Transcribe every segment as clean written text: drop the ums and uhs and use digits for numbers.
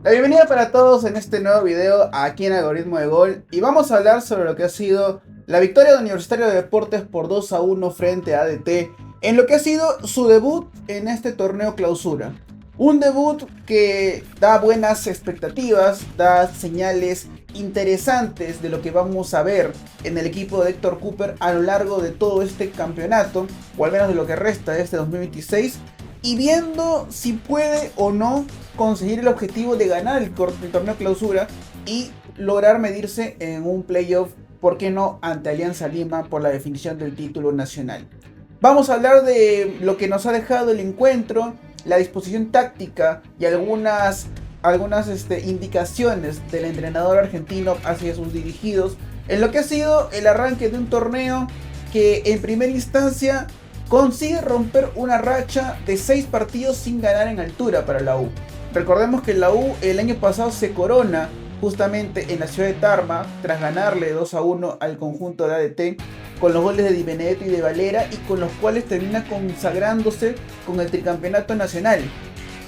La bienvenida para todos en este nuevo video aquí en Algoritmo de Gol y vamos a hablar sobre lo que ha sido la victoria de Universitario de Deportes por 2-1 frente a ADT en lo que ha sido su debut en este torneo clausura. Un debut que da buenas expectativas, da señales interesantes de lo que vamos a ver en el equipo de Héctor Cooper a lo largo de todo este campeonato, o al menos de lo que resta de este 2026, y viendo si puede o no conseguir el objetivo de ganar el torneo clausura y lograr medirse en un playoff, ¿por qué no?, ante Alianza Lima por la definición del título nacional. Vamos a hablar de lo que nos ha dejado el encuentro, la disposición táctica y algunas indicaciones del entrenador argentino hacia sus dirigidos en lo que ha sido el arranque de un torneo que en primera instancia consigue romper una racha de 6 partidos sin ganar en altura para la U. Recordemos que la U el año pasado se corona justamente en la ciudad de Tarma tras ganarle 2-1 al conjunto de ADT con los goles de Di Benedetto y de Valera, y con los cuales termina consagrándose con el tricampeonato nacional.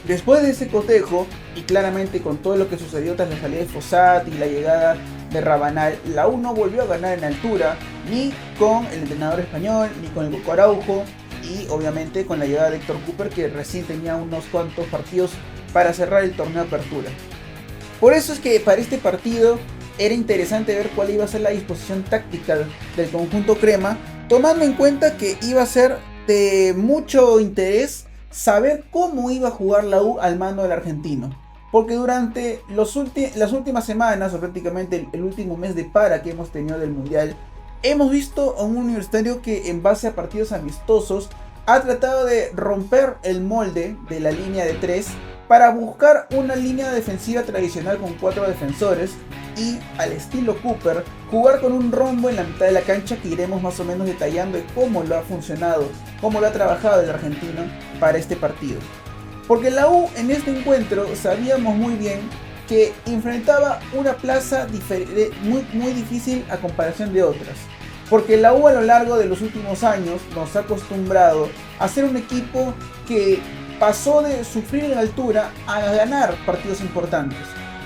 Después de ese cotejo, y claramente con todo lo que sucedió tras la salida de Fossati y la llegada de Rabanal, la U no volvió a ganar en altura, ni con el entrenador español, ni con el Coco Araujo, y obviamente con la llegada de Héctor Cooper, que recién tenía unos cuantos partidos para cerrar el torneo de apertura. Por eso es que para este partido era interesante ver cuál iba a ser la disposición táctica del conjunto crema, tomando en cuenta que iba a ser de mucho interés saber cómo iba a jugar la U al mando del argentino. Porque durante las últimas semanas, o prácticamente el último mes de para que hemos tenido del Mundial, hemos visto a un Universitario que en base a partidos amistosos ha tratado de romper el molde de la línea de 3 para buscar una línea defensiva tradicional con 4 defensores y, al estilo Cooper, jugar con un rombo en la mitad de la cancha, que iremos más o menos detallando de cómo lo ha funcionado, cómo lo ha trabajado el argentino para este partido. Porque la U en este encuentro sabíamos muy bien que enfrentaba una plaza muy difícil a comparación de otras. Porque la U a lo largo de los últimos años nos ha acostumbrado a ser un equipo que pasó de sufrir en altura a ganar partidos importantes.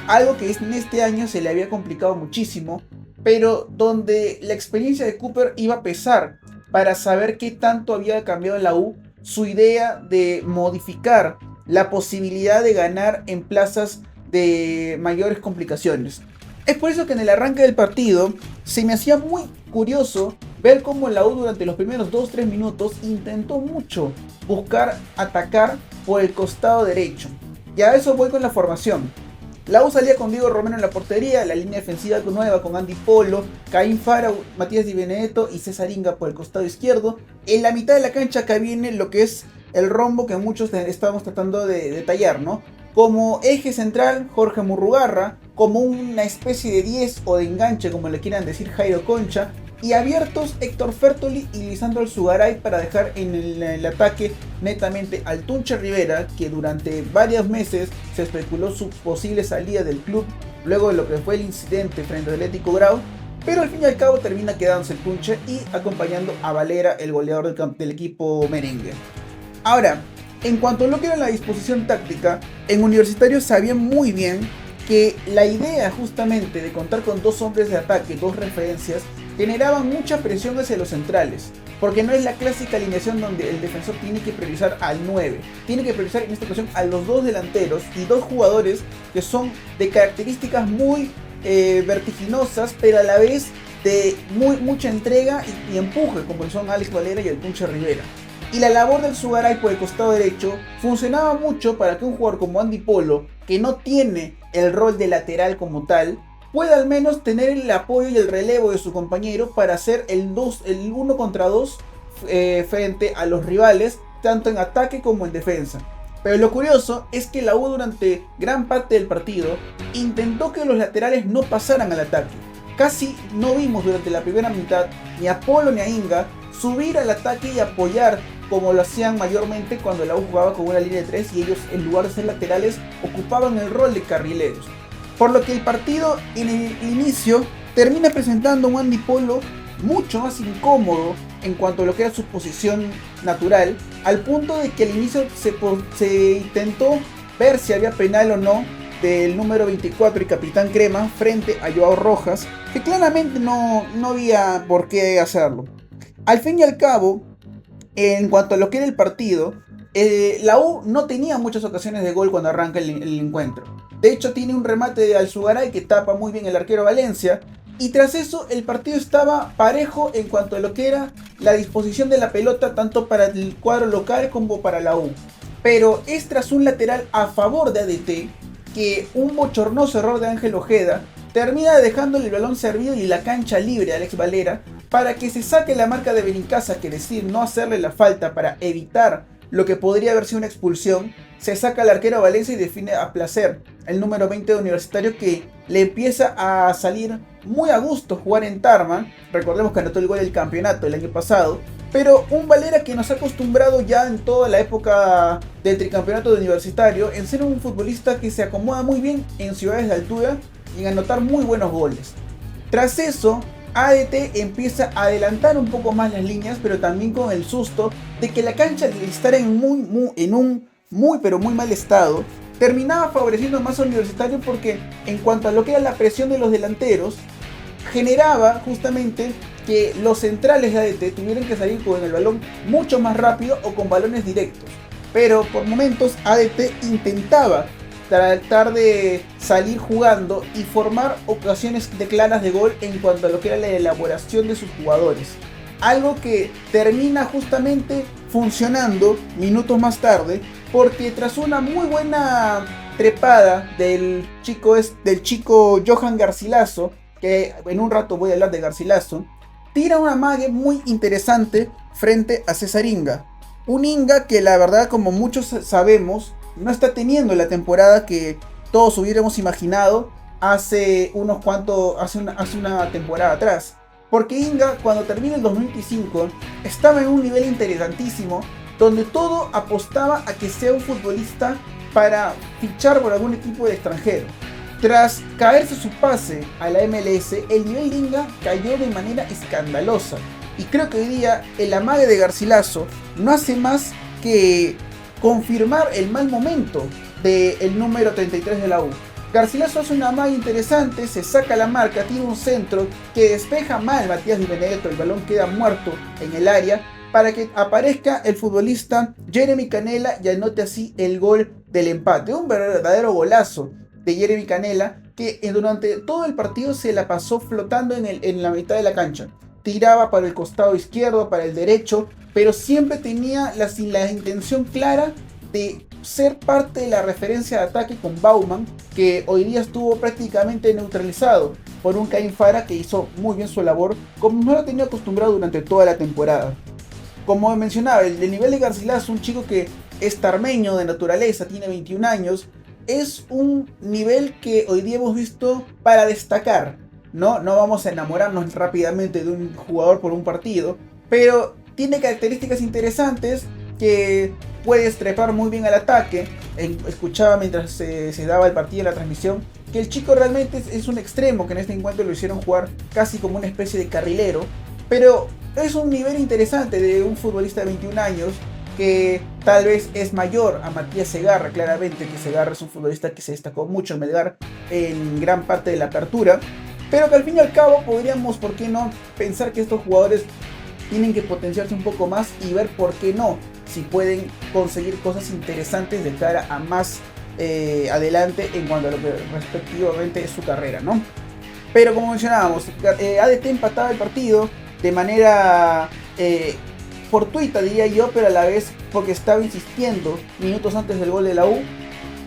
Algo que en este año se le había complicado muchísimo, pero donde la experiencia de Cooper iba a pesar para saber qué tanto había cambiado en la U su idea de modificar la posibilidad de ganar en plazas de mayores complicaciones. Es por eso que en el arranque del partido se me hacía muy curioso ver cómo la U durante los primeros 2-3 minutos intentó mucho buscar atacar por el costado derecho. Y a eso voy con la formación. La U salía con Diego Romero en la portería, la línea defensiva nueva con Andy Polo, Caín Fara, Matías Di Benedetto y César Inga por el costado izquierdo. En la mitad de la cancha acá viene lo que es el rombo que muchos estábamos tratando de detallar, ¿no? Como eje central, Jorge Murrugarra, como una especie de 10 o de enganche, como le quieran decir, Jairo Concha, y abiertos Héctor Fertoli y Lisandro Alzugaray para dejar en el ataque netamente al Tunche Rivera, que durante varios meses se especuló su posible salida del club luego de lo que fue el incidente frente al Atlético Grau, pero al fin y al cabo termina quedándose el Tunche y acompañando a Valera, el goleador del equipo merengue. Ahora, en cuanto a lo que era la disposición táctica, en Universitario sabían muy bien que la idea justamente de contar con 2 hombres de ataque, 2 referencias, generaba mucha presión hacia los centrales, porque no es la clásica alineación donde el defensor tiene que priorizar al 9, tiene que priorizar en esta ocasión a los 2 delanteros y 2 jugadores que son de características muy vertiginosas, pero a la vez de mucha entrega y empuje, como son Alex Valera y el Tunche Rivera. Y la labor del Sugaray por el costado derecho funcionaba mucho para que un jugador como Andy Polo, que no tiene el rol de lateral como tal, pueda al menos tener el apoyo y el relevo de su compañero para hacer el 1 contra 2 frente a los rivales, tanto en ataque como en defensa. Pero lo curioso es que la U durante gran parte del partido intentó que los laterales no pasaran al ataque. Casi no vimos durante la primera mitad ni a Polo ni a Inga subir al ataque y apoyar como lo hacían mayormente cuando la U jugaba con una línea de 3 y ellos, en lugar de ser laterales, ocupaban el rol de carrileros. Por lo que el partido en el inicio termina presentando a un Andy Polo mucho más incómodo en cuanto a lo que era su posición natural, al punto de que al inicio se intentó ver si había penal o no del número 24 y capitán crema frente a Joao Rojas, que claramente no había por qué hacerlo. Al fin y al cabo, en cuanto a lo que era el partido, la U no tenía muchas ocasiones de gol cuando arranca el encuentro. De hecho, tiene un remate de Alzugaray que tapa muy bien el arquero Valencia. Y tras eso, el partido estaba parejo en cuanto a lo que era la disposición de la pelota, tanto para el cuadro local como para la U. Pero es tras un lateral a favor de ADT que un bochornoso error de Ángel Ojeda termina dejándole el balón servido y la cancha libre a Alex Valera para que se saque la marca de Benincasa, que decir no hacerle la falta para evitar lo que podría haber sido una expulsión. Se saca al arquero Valencia y define a placer el número 20 de Universitario, que le empieza a salir muy a gusto jugar en Tarma. Recordemos que anotó el gol del campeonato el año pasado, pero un Valera que nos ha acostumbrado ya en toda la época del tricampeonato de Universitario en ser un futbolista que se acomoda muy bien en ciudades de altura y en anotar muy buenos goles. Tras eso, ADT empieza a adelantar un poco más las líneas, pero también con el susto de que la cancha, al estar en un muy pero muy mal estado, terminaba favoreciendo más a Universitario, porque en cuanto a lo que era la presión de los delanteros, generaba justamente que los centrales de ADT tuvieran que salir con el balón mucho más rápido o con balones directos. Pero por momentos ADT intentaba tratar de salir jugando y formar ocasiones claras de gol en cuanto a lo que era la elaboración de sus jugadores. Algo que termina justamente funcionando minutos más tarde, porque tras una muy buena trepada del chico Johan Garcilaso, que en un rato voy a hablar de Garcilaso, tira una mague muy interesante frente a César Inga. Un Inga que la verdad, como muchos sabemos, no está teniendo la temporada que todos hubiéramos imaginado hace una temporada atrás. Porque Inga, cuando termina el 2025, estaba en un nivel interesantísimo, donde todo apostaba a que sea un futbolista para fichar por algún equipo de extranjero. Tras caerse su pase a la MLS, el nivel de Inga cayó de manera escandalosa. Y creo que hoy día el amague de Garcilaso no hace más que confirmar el mal momento del número 33 de la U. Garcilaso hace una amague interesante, se saca la marca, tiene un centro que despeja mal Matías Di Benedetto, el balón queda muerto en el área, para que aparezca el futbolista Jeremy Canela y anote así el gol del empate. Un verdadero golazo de Jeremy Canela, que durante todo el partido se la pasó flotando en la mitad de la cancha. Tiraba para el costado izquierdo, para el derecho, pero siempre tenía la intención clara de ser parte de la referencia de ataque con Bauman, que hoy día estuvo prácticamente neutralizado por un Caín Fara que hizo muy bien su labor, como no lo tenía acostumbrado durante toda la temporada. Como mencionaba, el nivel de Garcilaso, un chico que es tarmeño de naturaleza, tiene 21 años, es un nivel que hoy día hemos visto para destacar. No vamos a enamorarnos rápidamente de un jugador por un partido, pero tiene características interesantes, que puede trepar muy bien al ataque. Escuchaba mientras se daba el partido en la transmisión que el chico realmente es un extremo, que en este encuentro lo hicieron jugar casi como una especie de carrilero, pero es un nivel interesante de un futbolista de 21 años que tal vez es mayor a Matías Segarra. Claramente que Segarra es un futbolista que se destacó mucho en Melgar en gran parte de la apertura, pero que al fin y al cabo podríamos, ¿por qué no?, pensar que estos jugadores tienen que potenciarse un poco más y ver por qué no, si pueden conseguir cosas interesantes de cara a más adelante en cuanto a lo que respectivamente es su carrera, ¿no? Pero como mencionábamos, ADT empataba el partido de manera fortuita, diría yo, pero a la vez porque estaba insistiendo minutos antes del gol de la U.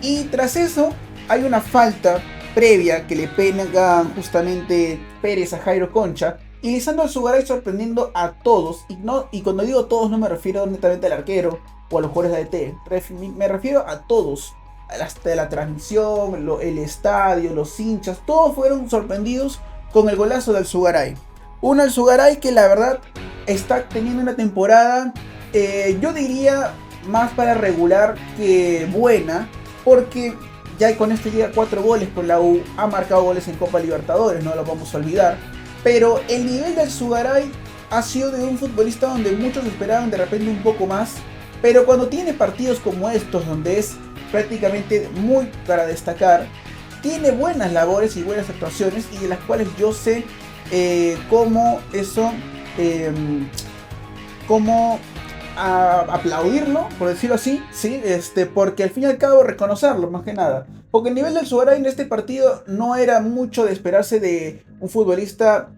Y tras eso hay una falta previa que le pegan justamente Pérez a Jairo Concha, y Lisandro Alzugaray sorprendiendo a todos. Y cuando digo todos no me refiero netamente al arquero o a los jugadores de ADT, me refiero a todos. Hasta la transmisión, el estadio, los hinchas, todos fueron sorprendidos con el golazo de Alzugaray. Un Alzugaray que la verdad está teniendo una temporada, yo diría, más para regular que buena, porque ya con esto llega 4 goles con la U, ha marcado goles en Copa Libertadores, no lo vamos a olvidar. Pero el nivel de Alzugaray ha sido de un futbolista donde muchos esperaban de repente un poco más, pero cuando tiene partidos como estos, donde es prácticamente muy para destacar, tiene buenas labores y buenas actuaciones, y de las cuales yo sé cómo eso, cómo aplaudirlo, por decirlo así, ¿sí? Porque al fin y al cabo reconocerlo, más que nada. Porque el nivel del Sugaray en este partido no era mucho de esperarse de un futbolista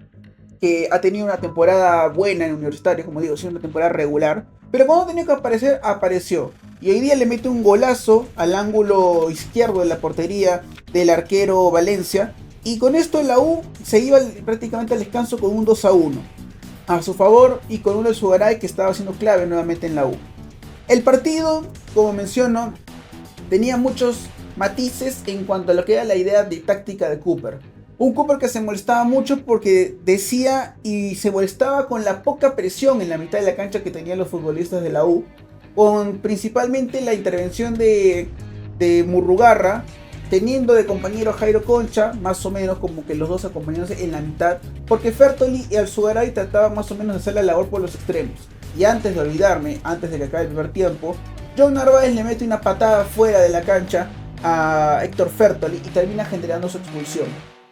que ha tenido una temporada buena en Universitario, como digo, siendo una temporada regular, pero cuando tenía que aparecer, apareció. Y hoy día le mete un golazo al ángulo izquierdo de la portería del arquero Valencia, y con esto la U se iba prácticamente al descanso con un 2-1 a su favor, y con un El Sugaray que estaba siendo clave nuevamente en la U. El partido, como menciono, tenía muchos matices en cuanto a lo que era la idea de táctica de Cooper. Un Cooper que se molestaba mucho porque decía y se molestaba con la poca presión en la mitad de la cancha que tenían los futbolistas de la U, con principalmente la intervención de Murrugarra, teniendo de compañero a Jairo Concha, más o menos como que los dos acompañándose en la mitad, porque Fertoli y Alzugaray trataban más o menos de hacer la labor por los extremos. Y antes de olvidarme, antes de que acabe el primer tiempo, John Narváez le mete una patada fuera de la cancha a Héctor Fertoli y termina generando su expulsión,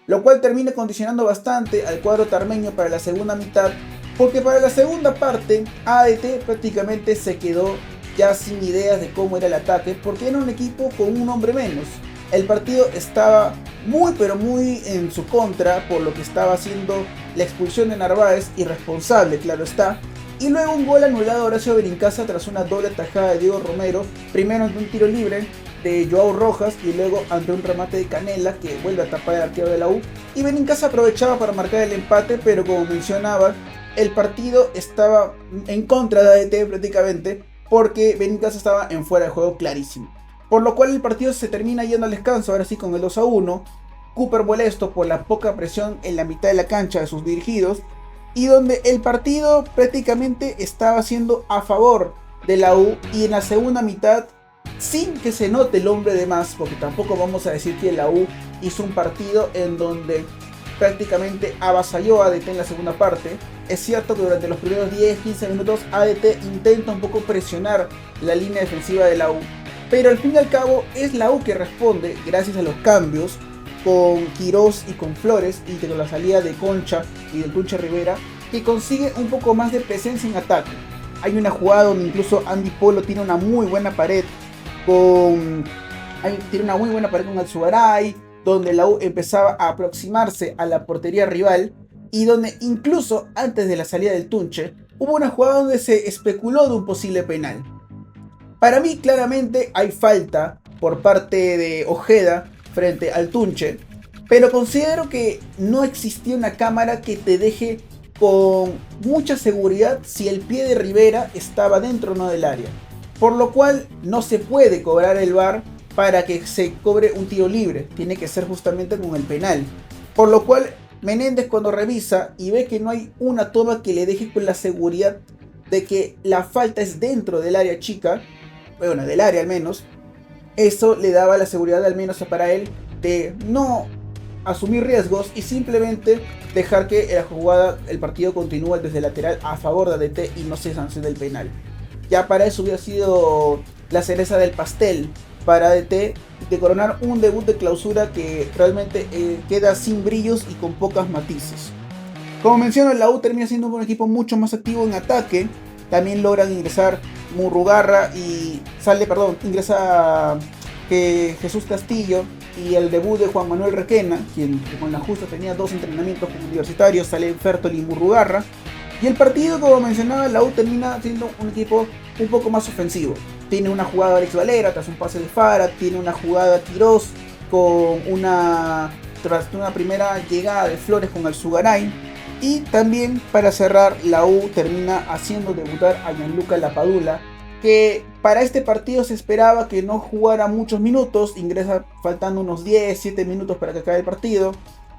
lo cual termina condicionando bastante al cuadro tarmeño para la segunda mitad, porque para la segunda parte ADT prácticamente se quedó ya sin ideas de cómo era el ataque, porque era un equipo con un hombre menos. El partido estaba muy pero muy en su contra por lo que estaba haciendo la expulsión de Narváez, irresponsable claro está, y luego un gol anulado a Horacio Benincasa tras una doble tajada de Diego Romero, primero ante un tiro libre de Joao Rojas y luego ante un remate de Canela que vuelve a tapar el arquero de la U, y Benincasa aprovechaba para marcar el empate, pero como mencionaba, el partido estaba en contra de ADT prácticamente, porque Benincasa estaba en fuera de juego clarísimo. Por lo cual el partido se termina yendo al descanso, ahora sí con el 2-1. Cooper molesto por la poca presión en la mitad de la cancha de sus dirigidos, y donde el partido prácticamente estaba siendo a favor de la U, y en la segunda mitad, sin que se note el hombre de más, porque tampoco vamos a decir que la U hizo un partido en donde prácticamente avasalló a ADT en la segunda parte. Es cierto que durante los primeros 10-15 minutos ADT intenta un poco presionar la línea defensiva de la U, pero al fin y al cabo es la U que responde gracias a los cambios con Quirós y con Flores, y con la salida de Concha y del Tunche Rivera, que consigue un poco más de presencia en ataque. Hay una jugada donde incluso Andy Polo tiene una muy buena pared con Alzugaray, donde la U empezaba a aproximarse a la portería rival, y donde incluso antes de la salida del Tunche hubo una jugada donde se especuló de un posible penal. Para mí claramente hay falta por parte de Ojeda frente al Tunche, pero considero que no existía una cámara que te deje con mucha seguridad si el pie de Rivera estaba dentro o no del área, por lo cual no se puede cobrar el VAR para que se cobre un tiro libre, tiene que ser justamente con el penal, por lo cual Menéndez, cuando revisa y ve que no hay una toma que le deje con la seguridad de que la falta es dentro del área chica, bueno, del área al menos, eso le daba la seguridad al menos para él de no asumir riesgos y simplemente dejar que la jugada, el partido continúe desde el lateral a favor de ADT y no se sancione el penal. Ya para eso hubiera sido la cereza del pastel para ADT, de coronar un debut de clausura que realmente queda sin brillos y con pocos matices. Como menciono, la U termina siendo un equipo mucho más activo en ataque. También logran ingresar Murrugarra y ingresa Jesús Castillo, y el debut de Juan Manuel Requena, quien con la justa tenía 2 entrenamientos como universitarios, sale Fertoli y Murrugarra. Y el partido, como mencionaba, la U termina siendo un equipo un poco más ofensivo. Tiene una jugada Alex Valera tras un pase de Fara, tiene una jugada Quirós tras una primera llegada de Flores con Alzugaray. Y también para cerrar, la U termina haciendo debutar a Gianluca Lapadula, que para este partido se esperaba que no jugara muchos minutos, ingresa faltando unos 10-7 minutos para que acabe el partido.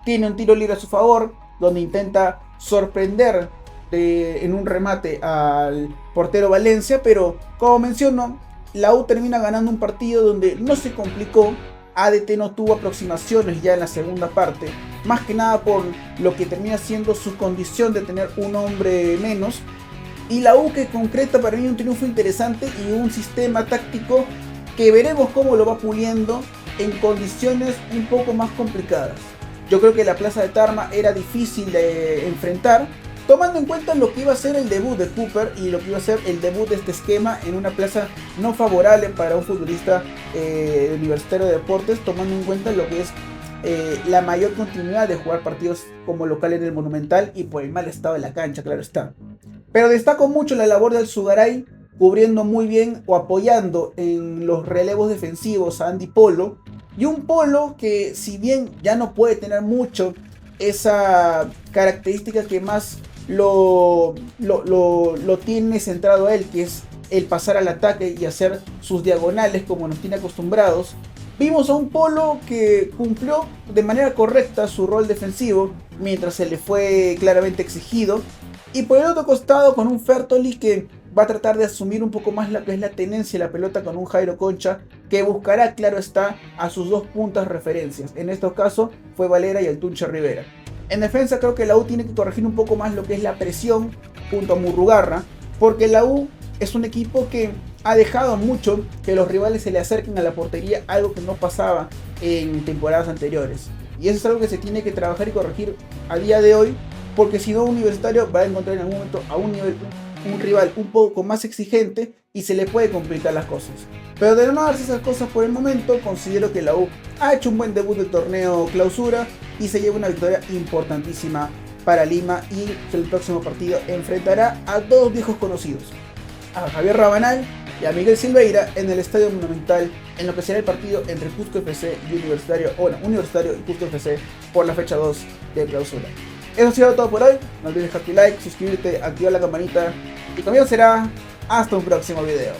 Tiene un tiro libre a su favor, donde intenta sorprender en un remate al portero Valencia, pero como menciono, la U termina ganando un partido donde no se complicó. ADT no tuvo aproximaciones ya en la segunda parte, más que nada por lo que termina siendo su condición de tener un hombre menos, y la U que concreta para mí un triunfo interesante y un sistema táctico que veremos cómo lo va puliendo en condiciones un poco más complicadas. Yo creo que la Plaza de Tarma era difícil de enfrentar, tomando en cuenta lo que iba a ser el debut de Cooper y lo que iba a ser el debut de este esquema en una plaza no favorable para un futbolista universitario de deportes, tomando en cuenta lo que es la mayor continuidad de jugar partidos como local en el Monumental y por el mal estado de la cancha, claro está. Pero destaco mucho la labor del Alzugaray, cubriendo muy bien o apoyando en los relevos defensivos a Andy Polo. Y un Polo que, si bien ya no puede tener mucho esa característica que más lo tiene centrado a él, que es el pasar al ataque y hacer sus diagonales como nos tiene acostumbrados, vimos a un Polo que cumplió de manera correcta su rol defensivo mientras se le fue claramente exigido. Y por el otro costado con un Fertoli que va a tratar de asumir un poco más la que es la tenencia de la pelota con un Jairo Concha que buscará, claro está, a sus dos puntas referencias. En estos casos fue Valera y el Tunche Rivera. En defensa creo que la U tiene que corregir un poco más lo que es la presión junto a Murrugarra, porque la U es un equipo que ha dejado mucho que los rivales se le acerquen a la portería, algo que no pasaba en temporadas anteriores. Y eso es algo que se tiene que trabajar y corregir a día de hoy, porque si no Universitario va a encontrar en algún momento a un rival un poco más exigente y se le puede complicar las cosas. Pero de no darse esas cosas por el momento, considero que la U ha hecho un buen debut del torneo clausura y se lleva una victoria importantísima para Lima, y que el próximo partido enfrentará a dos viejos conocidos, a Javier Rabanal y a Miguel Silveira en el Estadio Monumental, en lo que será el partido entre Cusco FC y Universitario, o no, Universitario y Cusco FC por la fecha 2 de clausura. Eso ha sido todo por hoy. No olvides dejar tu like, suscribirte, activar la campanita y conmigo será hasta un próximo video.